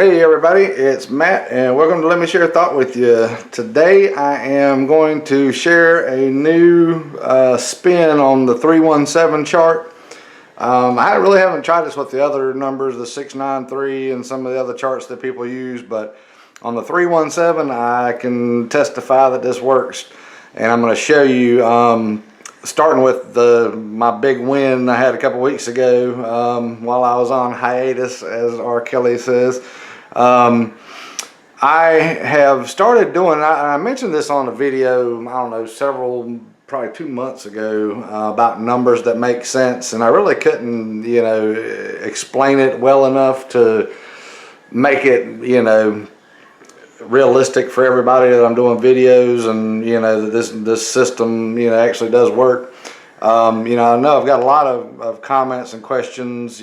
Hey everybody, it's Matt and welcome to Let Me Share a Thought with you. Today I am going to share a new spin on the 317 chart. I really haven't tried this with the other numbers, the 693 and some of the other charts that people use, but on the 317 I can testify that this works. And I'm going to show you, starting with my big win I had a couple weeks ago while I was on hiatus, as R. Kelly says. I have started doing, I mentioned this on a video, I don't know, probably 2 months ago, about numbers that make sense, and I really couldn't, explain it well enough to make it, realistic for everybody that I'm doing videos, and that this system actually does work. I know I've got a lot of comments and questions,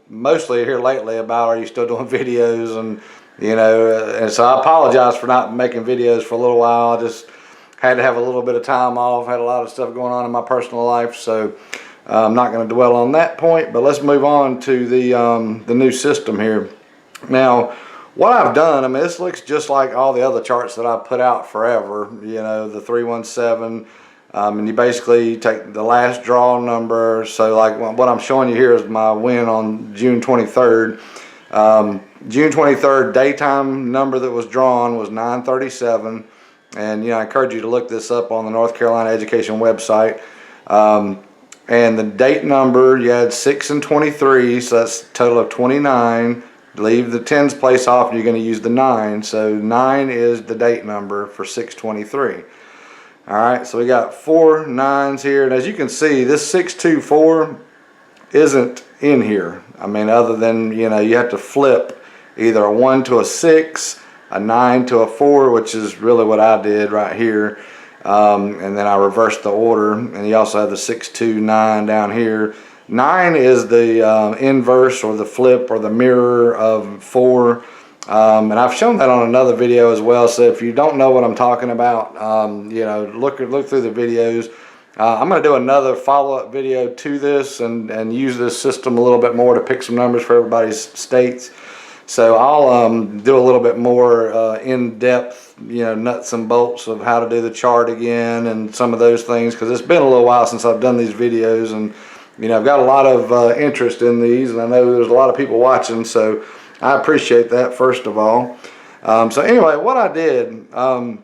mostly here lately about, are you still doing videos? And and so I apologize for not making videos for a little while. I just had to have a little bit of time off, had a lot of stuff going on in my personal life, so I'm not going to dwell on that point. But let's move on to the new system here. Now, what I've done, I mean, this looks just like all the other charts that I've put out forever, the 317, and you basically take the last draw number. So like what I'm showing you here is my win on June 23rd. June 23rd daytime number that was drawn was 937, and I encourage you to look this up on the North Carolina Education website. And the date number, you had 6 and 23, so that's a total of 29. Leave the tens place off and you're going to use the 9. So 9 is the date number for 623. Alright, so we got 4 9s here, and as you can see, this 624 isn't in here. I mean, other than, you have to flip either a 1 to a 6, a 9 to a 4, which is really what I did right here. And then I reversed the order, and you also have the 6 2 9 down here. 9 is the inverse or the flip or the mirror of 4. And I've shown that on another video as well, so if you don't know what I'm talking about, look through the videos. I'm going to do another follow-up video to this and use this system a little bit more to pick some numbers for everybody's states. So I'll do a little bit more in-depth, nuts and bolts of how to do the chart again and some of those things, because it's been a little while since I've done these videos, and I've got a lot of interest in these, and I know there's a lot of people watching, so I appreciate that, first of all. So anyway, what I did, I'm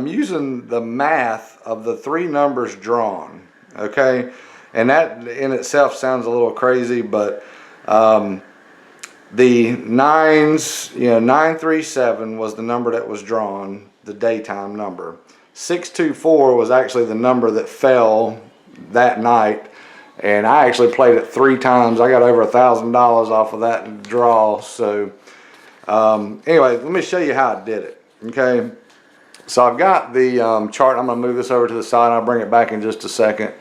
using the math of the 3 numbers drawn, okay? And that in itself sounds a little crazy, but the 9s, 937 was the number that was drawn, the daytime number. 624 was actually the number that fell that night, and I actually played it 3 times. I got over $1,000 off of that draw. So anyway, let me show you how I did it, okay? So I've got the chart. I'm going to move this over to the side. I'll bring it back in just a second.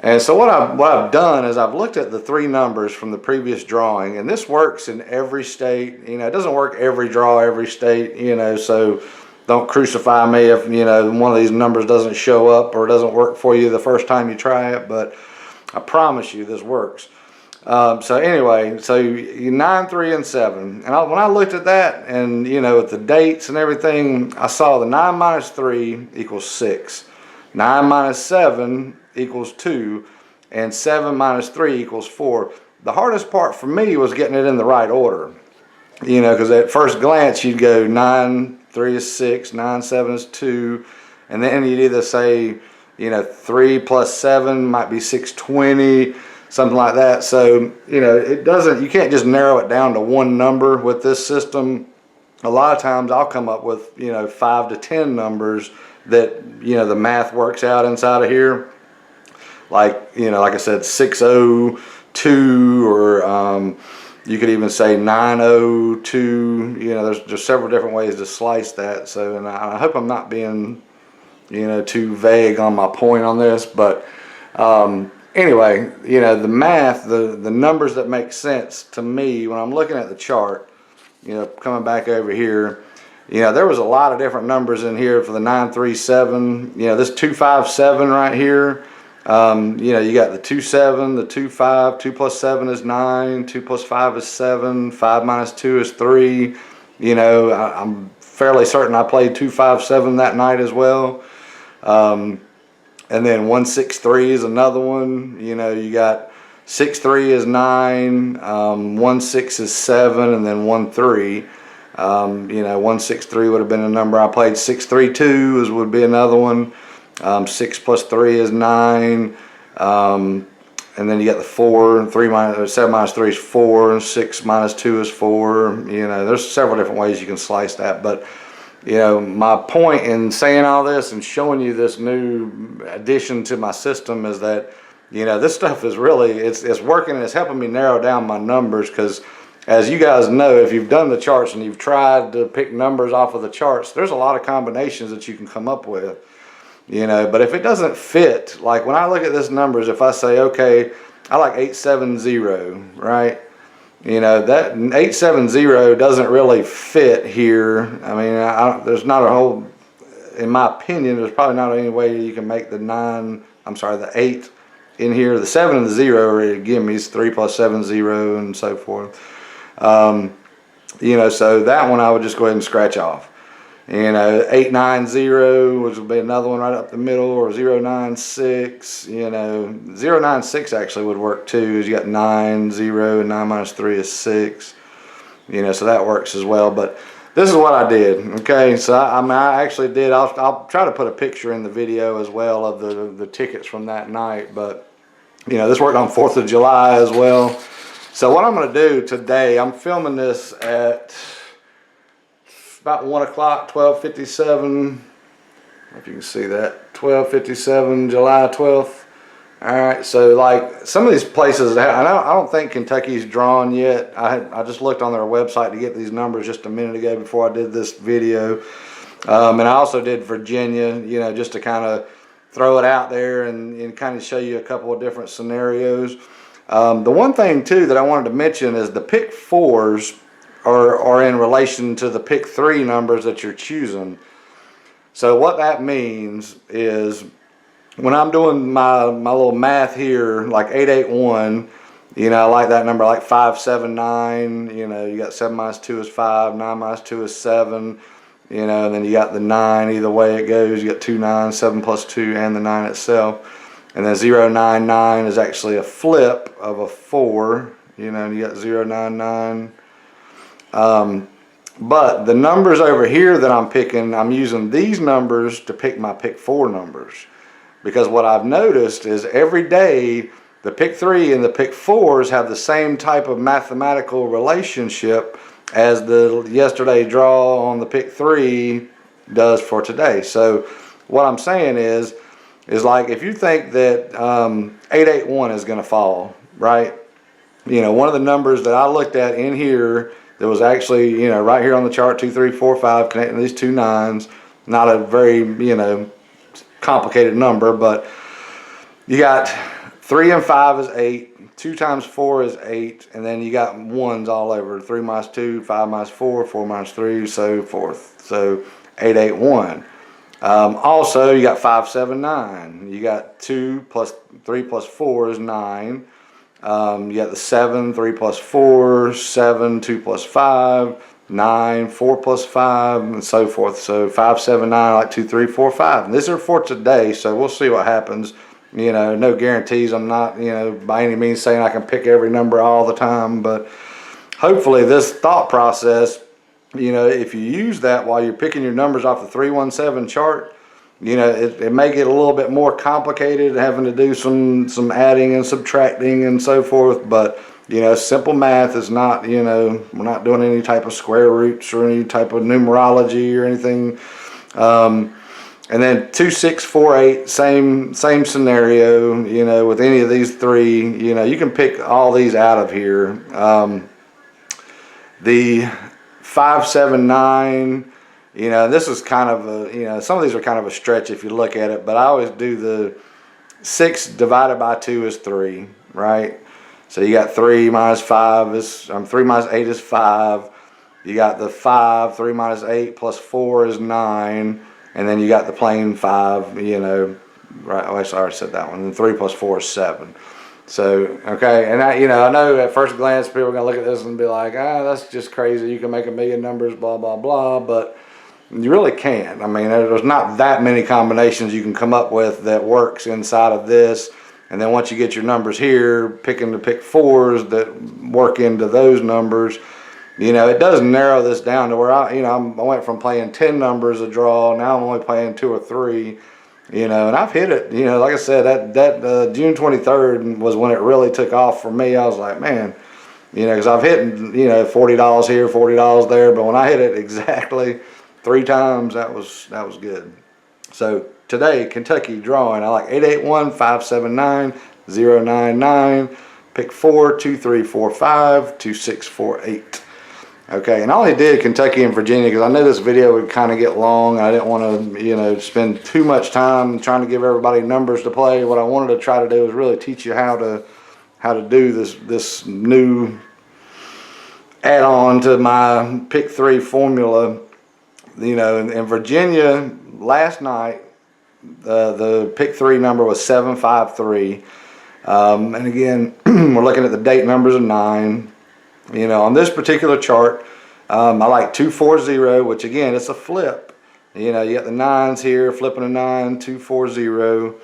And so what I've done is I've looked at the 3 numbers from the previous drawing, and this works in every state. It doesn't work every draw, every state, so don't crucify me if, one of these numbers doesn't show up or doesn't work for you the first time you try it, but I promise you this works. So anyway, so 9, 3, and 7. And when I looked at that and, with the dates and everything, I saw the 9 minus 3 equals 6. 9 minus 7 equals 2. And 7 minus 3 equals 4. The hardest part for me was getting it in the right order. Because at first glance you'd go 9, 3 is 6, 9, 7 is 2. And then you'd either say, 3 plus 7 might be 620, something like that. So, you can't just narrow it down to one number with this system. A lot of times I'll come up with, 5 to 10 numbers that, the math works out inside of here. Like, like I said, 602, or you could even say 902. There's just several different ways to slice that. So, and I hope I'm not being too vague on my point on this, but anyway, the math, the numbers that make sense to me when I'm looking at the chart, coming back over here, there was a lot of different numbers in here for the 937. This 257 right here You know, you got the 2, 7, the 2, 5, 2 plus 7 is 9, 2 plus 5 is 7, 5 minus 2 is 3. You know, I'm fairly certain I played 2, 5, 7 that night as well. And then 1, 6, 3 is another one. You know, you got 6, 3 is 9, 1, 6 is 7, and then 1, 3. You know, 1, 6, 3 would have been a number I played. 6, 3, 2 would be another one. 6 plus 3 is 9. And then you got the 4, 3 minus, 7 minus 3 is 4, 6 minus 2 is 4. You know, there's several different ways you can slice that. But, you know, my point in saying all this and showing you this new addition to my system is that, you know, this stuff is really, it's working and it's helping me narrow down my numbers, because as you guys know, if you've done the charts and you've tried to pick numbers off of the charts, there's a lot of combinations that you can come up with. You know, but if it doesn't fit, like when I look at this numbers, if I say, okay, I like 870, right? You know, that 870 doesn't really fit here. I mean, there's not a whole, in my opinion, there's probably not any way you can make the 8 in here. The 7 and the 0 already give me 3 plus 7, 0, and so forth. You know, so that one I would just go ahead and scratch off. You know, 890, which would be another one right up the middle, or 096. You know, 096 actually would work too. You got 9, 0, and 9 minus 3 is 6. You know, so that works as well. But this is what I did. Okay, so I actually did. I'll try to put a picture in the video as well of the tickets from that night. But you know, this worked on 4th of July as well. So what I'm going to do today, I'm filming this at about 1 o'clock, 12:57. If you can see that, 12:57, July 12th. All right, so like some of these places, I don't think Kentucky's drawn yet. I just looked on their website to get these numbers just a minute ago before I did this video. And I also did Virginia, you know, just to kind of throw it out there and kind of show you a couple of different scenarios. The one thing too that I wanted to mention is the pick 4s are in relation to the pick 3 numbers that you're choosing. So what that means is when I'm doing my little math here, like 881, you know, I like that number, like 579. You know, you got 7 minus 2 is 5, 9 minus 2 is 7. You know, and then you got the 9. Either way it goes, you got 2 9s, 7 plus 2, and the 9 itself. And then 099 is actually a flip of a 4. You know, and you got 099. But the numbers over here that I'm picking, I'm using these numbers to pick my pick 4 numbers. Because what I've noticed is every day the pick 3 and the pick 4s have the same type of mathematical relationship as the yesterday draw on the pick 3 does for today. So what I'm saying is like if you think that 881 is going to fall, right? You know, one of the numbers that I looked at in here that was actually, you know, right here on the chart, 2, 3, 4, 5, connecting these 2 9s. Not a very, you know, complicated number, but you got 3 and 5 is 8, 2 times 4 is 8, and then you got 1s all over. 3 minus 2, 5 minus 4, 4 minus 3, so forth. So 881. Also, you got 579. You got 2 plus 3 plus 4 is 9. You got the 7, 3 plus 4, 7, 2 plus 5, 9, 4 plus 5, and so forth. So 5, 7, 9, like 2, 3, 4, 5. And these are for today, so we'll see what happens. You know, no guarantees. I'm not, you know, by any means saying I can pick every number all the time, but hopefully this thought process, you know, if you use that while you're picking your numbers off the 317 chart, you know, it may get a little bit more complicated, having to do some adding and subtracting and so forth. But, you know, simple math is not, you know, we're not doing any type of square roots or any type of numerology or anything. And then 2, 6, 4, 8, same scenario, you know, with any of these 3, you know, you can pick all these out of here. The 5, 7, 9. You know, this is kind of a, you know, some of these are kind of a stretch if you look at it, but I always do the 6 divided by 2 is 3, right? So you got 3 minus 5 is, 3 minus 8 is 5. You got the 5, 3 minus 8 plus 4 is 9. And then you got the plain 5, you know, right, oh, I already said that one. And 3 plus 4 is 7. So, okay, and I know at first glance people are going to look at this and be like, that's just crazy. You can make 1,000,000 numbers, blah, blah, blah. But you really can't. I mean, there's not that many combinations you can come up with that works inside of this. And then once you get your numbers here, picking the pick 4s that work into those numbers, it does narrow this down to where I went from playing 10 numbers a draw. Now I'm only playing 2 or 3, and I've hit it. Like I said, that June 23rd was when it really took off for me. I was like, man, because I've hit, $40 here, $40 there. But when I hit it exactly 3 times, that was good. So today, Kentucky drawing, I like 881-579-099, pick 4, 2, 3, 4, 5, 2, 6, 4, 8. Okay, and I only did Kentucky and Virginia because I knew this video would kind of get long. I didn't want to, spend too much time trying to give everybody numbers to play. What I wanted to try to do is really teach you how to do this new add-on to my pick 3 formula. In Virginia last night, the pick 3 number was 753. And again, we're looking at the date numbers of 9. On this particular chart, I like 240, which again, it's a flip. You got the 9s here, flipping a 9, 240.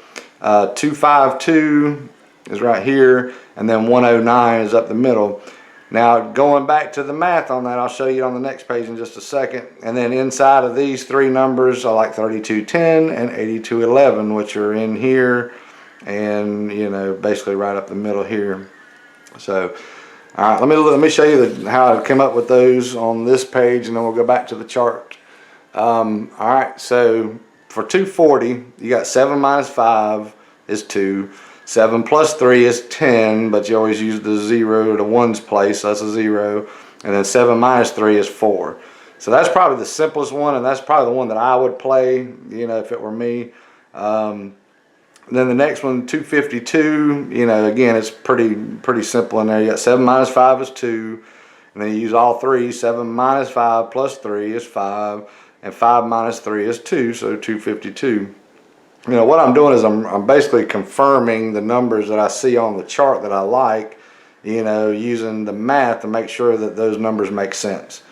252 is right here, and then 109 is up the middle. Now, going back to the math on that, I'll show you on the next page in just a second. And then inside of these 3 numbers, I like 3210 and 8211, which are in here and, basically right up the middle here. So, all right, let me show you how I came up with those on this page, and then we'll go back to the chart. All right, so for 240, you got 7 minus 5 is 2. 7 plus 3 is 10, but you always use the 0 to 1's place, so that's a 0. And then 7 minus 3 is 4. So that's probably the simplest one, and that's probably the one that I would play, if it were me. Then the next one, 252, again, it's pretty simple in there. You got 7 minus 5 is 2, and then you use all 3. 7 minus 5 plus 3 is 5, and 5 minus 3 is 2, so 252. What I'm doing is I'm basically confirming the numbers that I see on the chart that I like, using the math to make sure that those numbers make sense.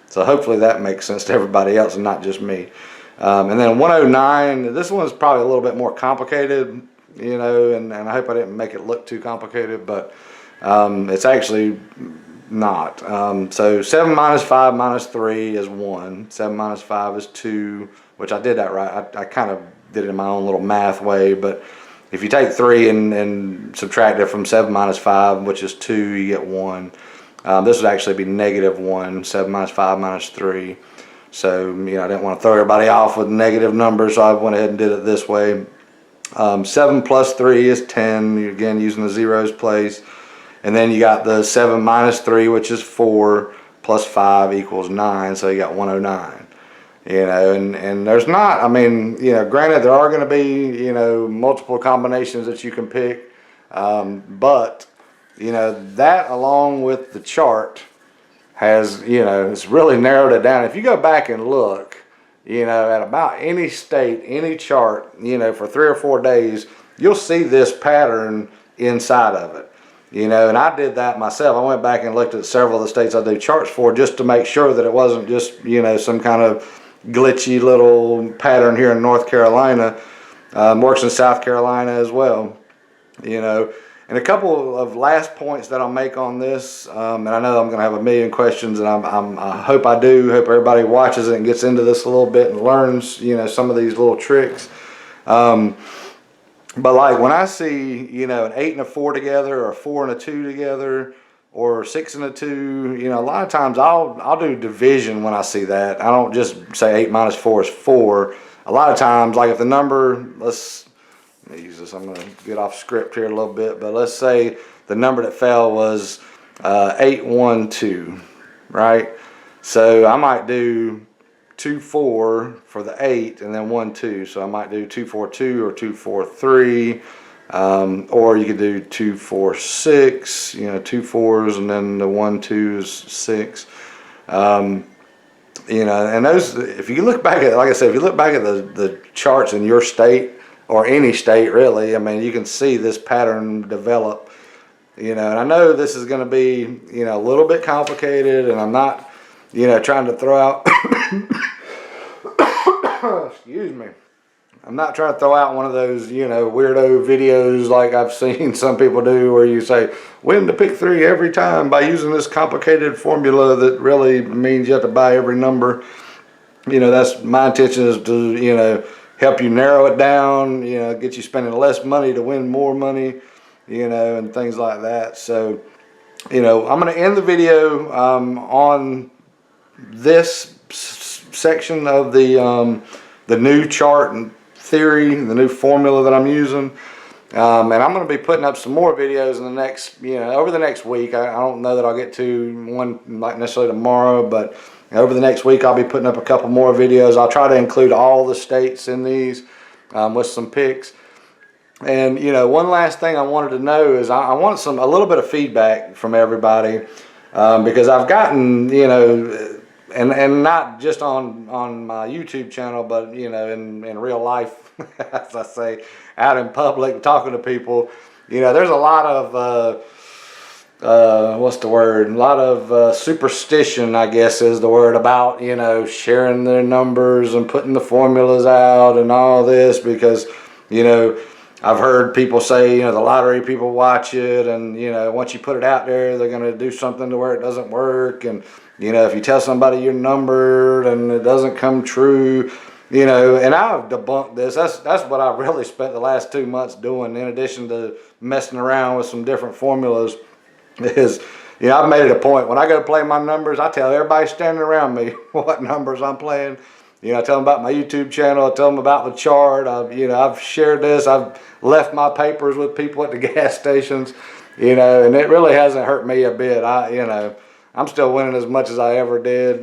So hopefully that makes sense to everybody else and not just me. And then 109, this one's probably a little bit more complicated, and I hope I didn't make it look too complicated, but it's actually not. So 7 minus 5 minus 3 is 1. 7 minus 5 is 2, which I did that right. I kind of did it in my own little math way, but if you take 3 and subtract it from 7 minus 5, which is 2, you get 1. This would actually be negative 1, 7 minus 5 minus 3. So, I didn't want to throw everybody off with negative numbers, so I went ahead and did it this way. 7 plus 3 is 10, again using the 0's place. And then you got the 7 minus 3, which is 4, plus 5 equals 9, so you got 109. And there's not, granted there are going to be, multiple combinations that you can pick, but, that along with the chart has, it's really narrowed it down. If you go back and look, at about any state, any chart, for 3 or 4 days, you'll see this pattern inside of it. And I did that myself. I went back and looked at several of the states I do charts for just to make sure that it wasn't just, some kind of glitchy little pattern here in North Carolina. Works in South Carolina as well. And a couple of last points that I'll make on this, and I know I'm going to have a million questions, and I hope I do. Hope everybody watches it and gets into this a little bit and learns, some of these little tricks. But like when I see, an 8 and a 4 together, or a 4 and a 2 together, or 6 and a 2, a lot of times I'll do division when I see that. I don't just say 8 minus 4 is 4. A lot of times, like if the number, let me use this, I'm going to get off script here a little bit, but let's say the number that fell was 812, right? So I might do 2-4 for the 8 and then 1-2. So I might do 2-4-2 or 2-4-3, or you could do 2-4-6, 2 4s and then the 1-2 is 6. And those, if you look back at, like I said, if you look back at the charts in your state, or any state really. I mean, you can see this pattern develop, and I know this is going to be, a little bit complicated, and I'm not, trying to throw out, excuse me. I'm not trying to throw out one of those, weirdo videos like I've seen some people do where you say, win the pick 3 every time by using this complicated formula that really means you have to buy every number. That's my intention, is to, help you narrow it down, get you spending less money to win more money, and things like that. So, I'm going to end the video on this section of the new chart and theory, the new formula that I'm using. And I'm going to be putting up some more videos in the next, over the next week. I don't know that I'll get to one like necessarily tomorrow, but over the next week I'll be putting up a couple more videos. I'll try to include all the states in these with some picks. And one last thing I wanted to know is I want a little bit of feedback from everybody, because I've gotten, and not just on my YouTube channel, but in real life, as I say, out in public talking to people, there's a lot of what's the word? A lot of superstition, I guess is the word, about sharing their numbers and putting the formulas out and all this, because I've heard people say the lottery people watch it, and once you put it out there, they're going to do something to where it doesn't work, and if you tell somebody you're numbered and it doesn't come true, and I've debunked this. That's what I've really spent the last 2 months doing, in addition to messing around with some different formulas, is, I've made it a point, when I go to play my numbers, I tell everybody standing around me what numbers I'm playing. I tell them about my YouTube channel, I tell them about the chart, I've shared this, I've left my papers with people at the gas stations, and it really hasn't hurt me a bit. I'm still winning as much as I ever did,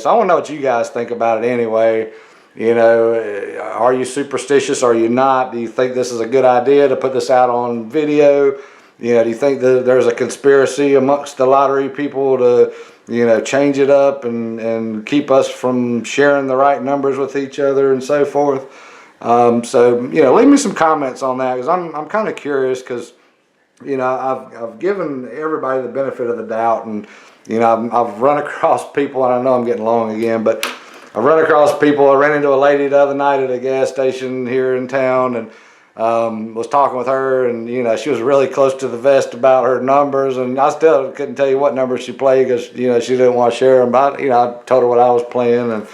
so I want to know what you guys think about it anyway. Are you superstitious? Are you not? Do you think this is a good idea to put this out on video? Do you think that there's a conspiracy amongst the lottery people to, change it up and keep us from sharing the right numbers with each other and so forth? So, leave me some comments on that, because I'm kind of curious, because, I've given everybody the benefit of the doubt, and, I've run across people, and I know I'm getting long again, but I run across people. I ran into a lady the other night at a gas station here in town, and was talking with her, and she was really close to the vest about her numbers, and I still couldn't tell you what numbers she played, because she didn't want to share them. But I told her what I was playing, and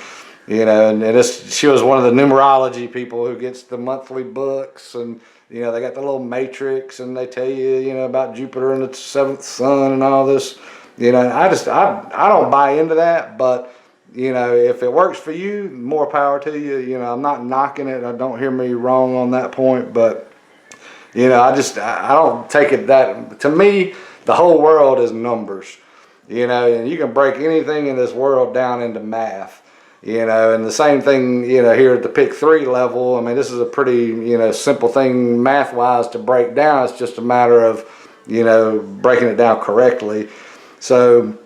and she was one of the numerology people who gets the monthly books, and they got the little matrix, and they tell you about Jupiter and its 7th sun and all this. I don't buy into that, but if it works for you, more power to you. I'm not knocking it. Don't hear me wrong on that point, but I don't take it that. To me, the whole world is numbers. And you can break anything in this world down into math. And the same thing, here at the pick 3 level. I mean, this is a pretty, simple thing math-wise to break down. It's just a matter of, breaking it down correctly. So,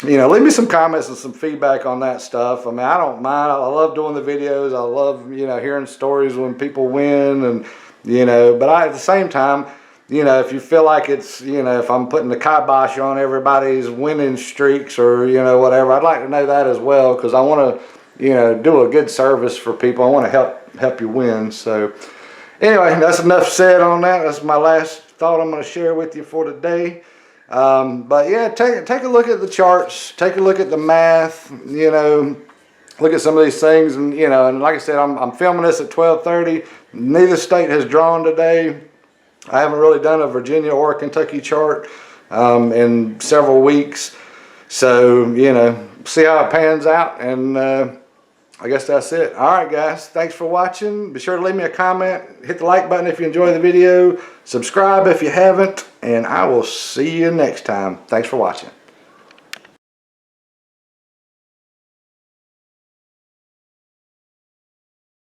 leave me some comments and some feedback on that stuff. I mean, I don't mind. I love doing the videos. I love, hearing stories when people win, and, but at the same time, if you feel like it's, if I'm putting the kibosh on everybody's winning streaks or, whatever, I'd like to know that as well, because I want to, do a good service for people. I want to help you win. So anyway, that's enough said on that. That's my last thought I'm going to share with you for today. But yeah, take a look at the charts, take a look at the math, look at some of these things, and and like I said, I'm filming this at 12:30. Neither state has drawn today. I haven't really done a Virginia or a Kentucky chart in several weeks, so see how it pans out, and I guess that's it. All right, guys, thanks for watching. Be sure to leave me a comment, hit the like button if you enjoy the video, subscribe if you haven't, and I will see you next time. Thanks for watching.